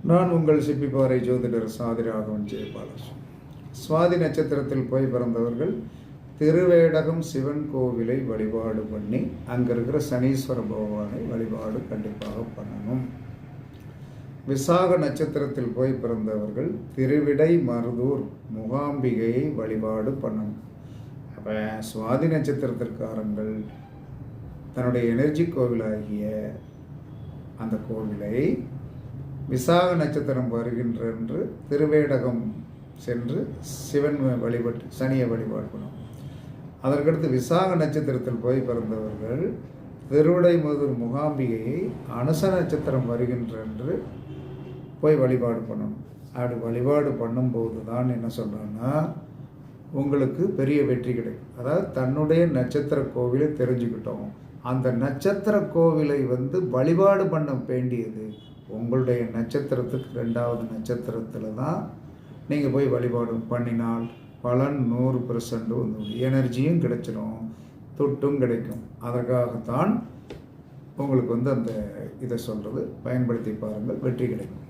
நான் உங்கள் சிப்பிப்பாறை ஜோதிடர் சாதி ராகவன் ஜெயபாலன். சுவாதி நட்சத்திரத்தில் போய் பிறந்தவர்கள் திருவேடகம் சிவன் கோவிலை வழிபாடு பண்ணி அங்கே இருக்கிற சனீஸ்வர பகவானை வழிபாடு கண்டிப்பாக பண்ணணும். விசாக நட்சத்திரத்தில் போய் பிறந்தவர்கள் திருவிடை மருதூர் முகாம்பிகையை வழிபாடு பண்ணணும். அப்போ சுவாதி நட்சத்திரத்திற்காரங்கள் தன்னுடைய எனர்ஜி கோவிலாகிய அந்த கோவிலை விசாக நட்சத்திரம் வருகின்ற திருவேடகம் சென்று சிவன் வழிபட்டு சனியை வழிபாடு பண்ணும். அதற்கடுத்து விசாக நட்சத்திரத்தில் போய் பிறந்தவர்கள் திருவிடைமருதூர் முகாம்பிகையை அனுச நட்சத்திரம் வருகின்ற போய் வழிபாடு பண்ணணும். அப்படி வழிபாடு பண்ணும்போது தான் என்ன சொல்கிறோன்னா உங்களுக்கு பெரிய வெற்றி கிடைக்கும். அதாவது தன்னுடைய நட்சத்திர கோவிலை தெரிஞ்சுக்கிட்டோம். அந்த நட்சத்திர கோவிலை வழிபாடு பண்ண வேண்டியது உங்களுடைய நட்சத்திரத்துக்கு 2வது நட்சத்திரத்தில் தான் நீங்கள் போய் வழிபாடு பண்ணினால் பலன் 100% எனர்ஜியும் கிடைச்சிடும், தொட்டும் கிடைக்கும். அதற்காகத்தான் உங்களுக்கு அந்த இதை சொல்கிறது. பயன்படுத்தி பாருங்கள், வெற்றி கிடைக்கும்.